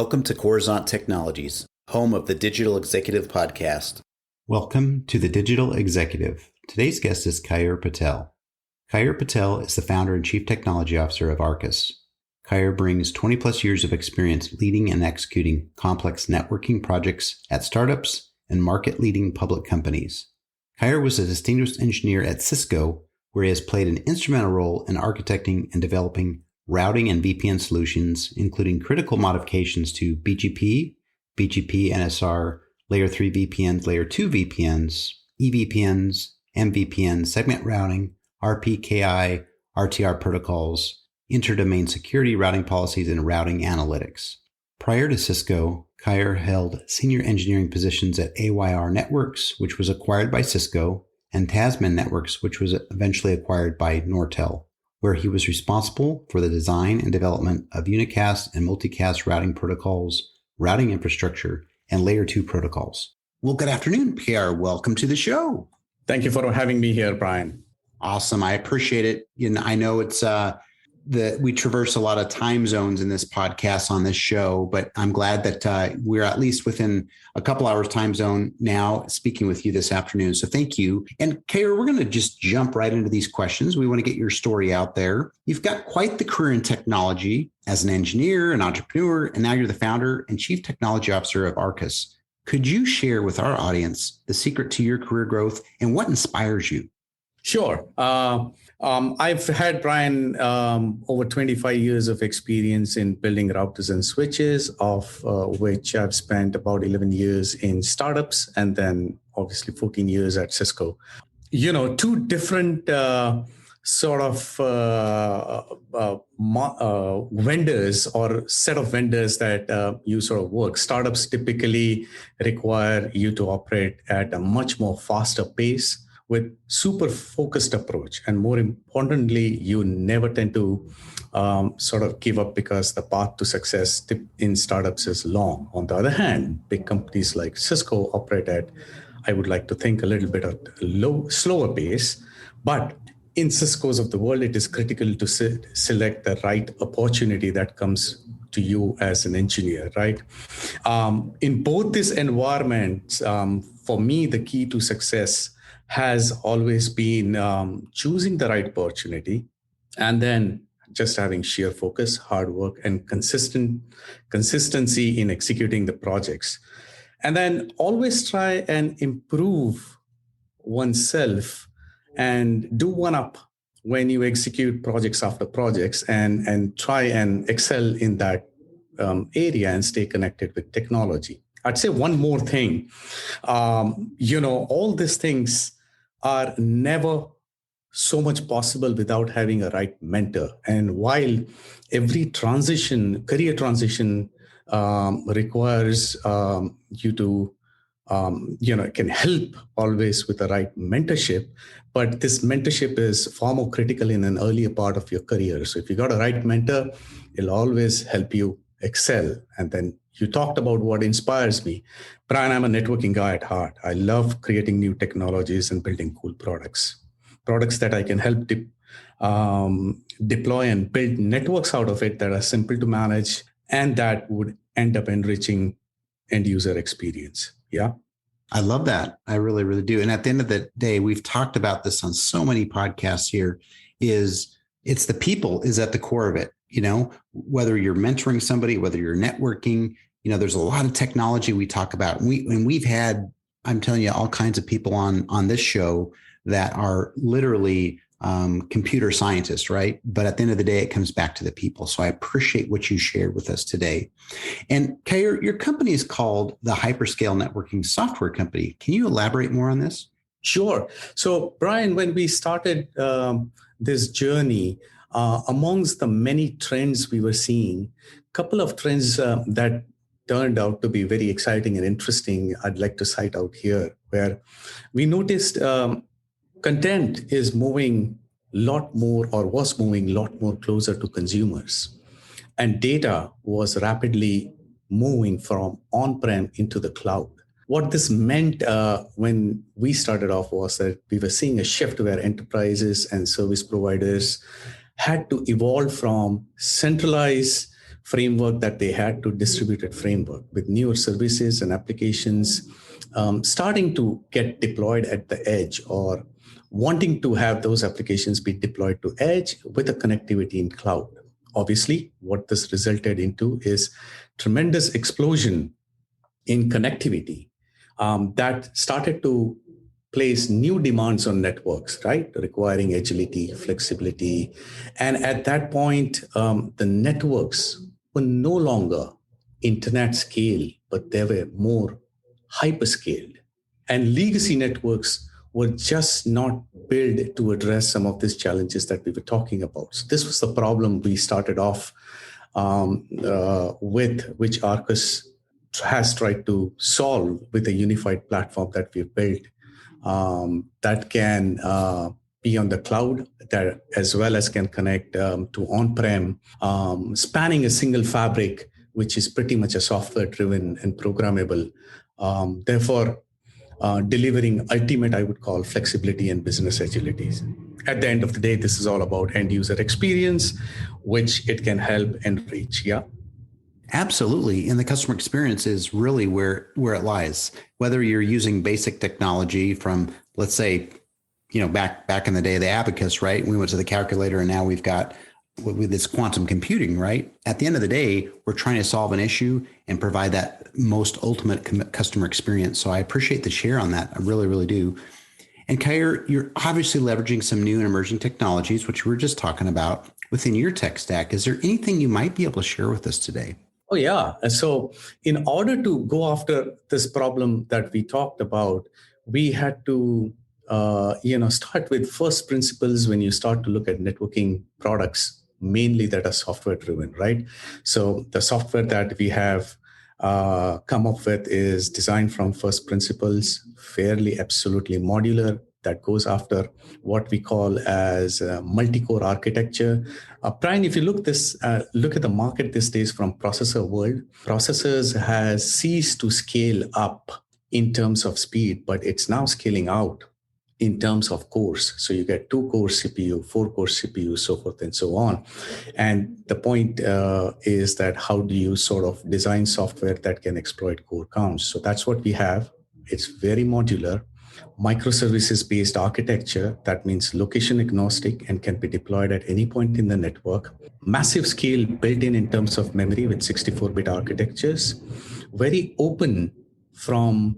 Welcome to Coruzant Technologies, home of the Digital Executive Podcast. Welcome to the Digital Executive. Today's guest is Keyur Patel. Keyur Patel is the founder and chief technology officer of Arrcus. Keyur brings 20 plus years of experience leading and executing complex networking projects at startups and market-leading public companies. Keyur was a distinguished engineer at Cisco, where he has played an instrumental role in architecting and developing routing and VPN solutions, including critical modifications to BGP, NSR, Layer 3 VPNs, Layer 2 VPNs, EVPNs, MVPNs, segment routing, RPKI, RTR protocols, interdomain security routing policies, and routing analytics. Prior to Cisco, Keyur held senior engineering positions at AYR Networks, which was acquired by Cisco, and Tasman Networks, which was eventually acquired by Nortel, where he was responsible for the design and development of unicast and multicast routing protocols, routing infrastructure, and Layer 2 protocols. Well, good afternoon, Keyur. Welcome to the show. Thank you for having me here, Brian. Awesome. I appreciate it. I know it's we traverse a lot of time zones in this podcast on this show, but I'm glad that we're at least within a couple hours time zone now speaking with you this afternoon. So thank you. And Keyur, we're going to just jump right into these questions. We want to get your story out there. You've got quite the career in technology as an engineer, an entrepreneur, and now you're the founder and chief technology officer of Arrcus. Could you share with our audience the secret to your career growth and what inspires you? Sure. I've had, Brian, over 25 years of experience in building routers and switches, of which I've spent about 11 years in startups and then obviously 14 years at Cisco. Two different vendors or set of vendors that you sort of work. Startups typically require you to operate at a much more faster pace with super focused approach. And more importantly, you never tend to sort of give up because the path to success in startups is long. On the other hand, big companies like Cisco operate at, I would like to think, a little bit at a slower pace. But in Cisco's of the world, it is critical to select the right opportunity that comes to you as an engineer, right? In both these environments, for me, the key to success has always been choosing the right opportunity and then just having sheer focus, hard work, and consistency in executing the projects. And then always try and improve oneself and do one up when you execute projects after projects and try and excel in that area and stay connected with technology. I'd say one more thing. All these things are never so much possible without having a right mentor. And while every career transition requires you to, can help always with the right mentorship, but this mentorship is far more critical in an earlier part of your career. So if you got a right mentor, it'll always help you excel. And then you talked about what inspires me. Brian, I'm a networking guy at heart. I love creating new technologies and building cool products that I can help deploy and build networks out of it that are simple to manage and that would end up enriching end user experience. Yeah. I love that. I really, really do. And at the end of the day, we've talked about this on so many podcasts here, it's the people is at the core of it. Whether you're mentoring somebody, whether you're networking, there's a lot of technology we talk about. We've had, I'm telling you, all kinds of people on this show that are literally computer scientists, right? But at the end of the day, it comes back to the people. So I appreciate what you shared with us today. And Keyur, your company is called the Hyperscale Networking Software Company. Can you elaborate more on this? Sure. So Brian, when we started this journey, amongst the many trends we were seeing, a couple of trends that turned out to be very exciting and interesting, I'd like to cite out here, where we noticed content is moving a lot more or was moving a lot more closer to consumers. And data was rapidly moving from on-prem into the cloud. What this meant when we started off was that we were seeing a shift where enterprises and service providers had to evolve from centralized framework that they had to distributed framework with newer services and applications starting to get deployed at the edge or wanting to have those applications be deployed to edge with a connectivity in cloud. Obviously, what this resulted into is tremendous explosion in connectivity that started to place new demands on networks, right? Requiring agility, flexibility. And at that point, the networks were no longer internet scale, but they were more hyperscaled. And legacy networks were just not built to address some of these challenges that we were talking about. So this was the problem we started off with, which Arrcus has tried to solve with a unified platform that we've built that can be on the cloud, that as well as can connect to on-prem, spanning a single fabric, which is pretty much a software-driven and programmable. Therefore, delivering ultimate, I would call, flexibility and business agility. At the end of the day, this is all about end-user experience, which it can help and reach. Yeah. Absolutely. And the customer experience is really where it lies. Whether you're using basic technology from, let's say, back in the day, the abacus, right? We went to the calculator and now we've got with this quantum computing, right? At the end of the day, we're trying to solve an issue and provide that most ultimate customer experience. So I appreciate the share on that. I really, really do. And Keyur, you're obviously leveraging some new and emerging technologies, which we were just talking about within your tech stack. Is there anything you might be able to share with us today? Oh, yeah. So in order to go after this problem that we talked about, we had to, start with first principles when you start to look at networking products, mainly that are software driven, right? So the software that we have come up with is designed from first principles, fairly absolutely modular, that goes after what we call as multi-core architecture. Brian, if you look at the market these days from processor world, processors has ceased to scale up in terms of speed, but it's now scaling out in terms of cores. So you get 2-core CPU, 4-core CPU, so forth and so on. And the point is that how do you sort of design software that can exploit core counts? So that's what we have. It's very modular. Microservices-based architecture, that means location agnostic and can be deployed at any point in the network. Massive scale built in terms of memory with 64-bit architectures. Very open from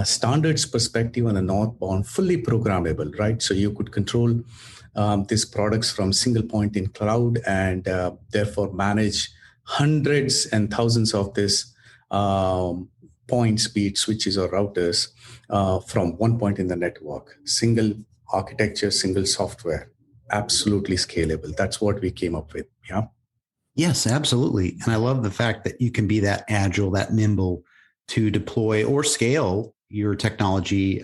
standards perspective on a northbound, fully programmable, right? So you could control these products from single point in cloud and therefore manage hundreds and thousands of these point speed switches or routers from one point in the network. Single architecture, single software, absolutely scalable. That's what we came up with. Yeah. Yes, absolutely. And I love the fact that you can be that agile, that nimble to deploy or scale your technology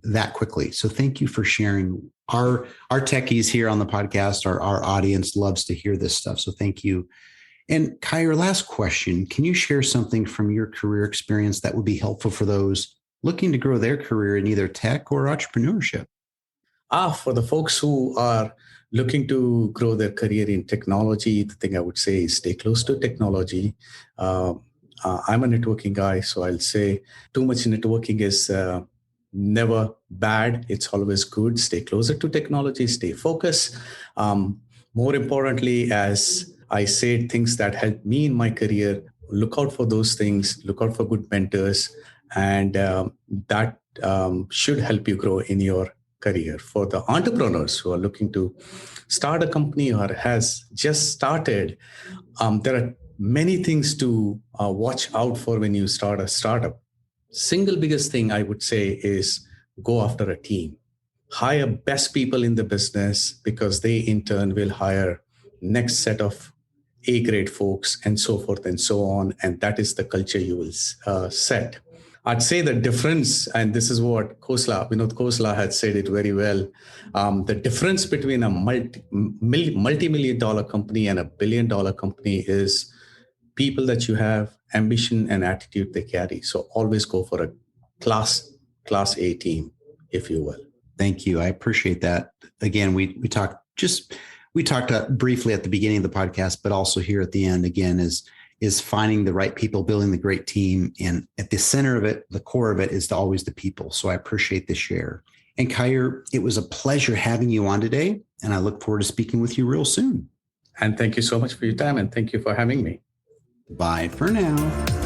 that quickly. So thank you for sharing. Our techies here on the podcast, our audience loves to hear this stuff. So thank you. And Keyur, last question. Can you share something from your career experience that would be helpful for those looking to grow their career in either tech or entrepreneurship? For the folks who are looking to grow their career in technology, the thing I would say is stay close to technology. I'm a networking guy, so I'll say too much networking is never bad. It's always good. Stay closer to technology, stay focused. More importantly, as I said, things that helped me in my career, look out for those things, look out for good mentors, and that should help you grow in your career. For the entrepreneurs who are looking to start a company or has just started, there are many things to watch out for when you start a startup. Single biggest thing I would say is go after a team. Hire best people in the business because they in turn will hire next set of A-grade folks and so forth and so on. And that is the culture you will set. I'd say the difference, and this is what Vinod Khosla had said it very well, the difference between a multi-million dollar company and a billion-dollar company is people that you have, ambition and attitude they carry. So always go for a class A team, if you will. Thank you. I appreciate that. Again, we talked just we talked briefly at the beginning of the podcast, but also here at the end again is finding the right people, building the great team. And at the center of it, the core of it is always the people. So I appreciate the share. And Keyur, it was a pleasure having you on today. And I look forward to speaking with you real soon. And thank you so much for your time. And thank you for having me. Bye for now.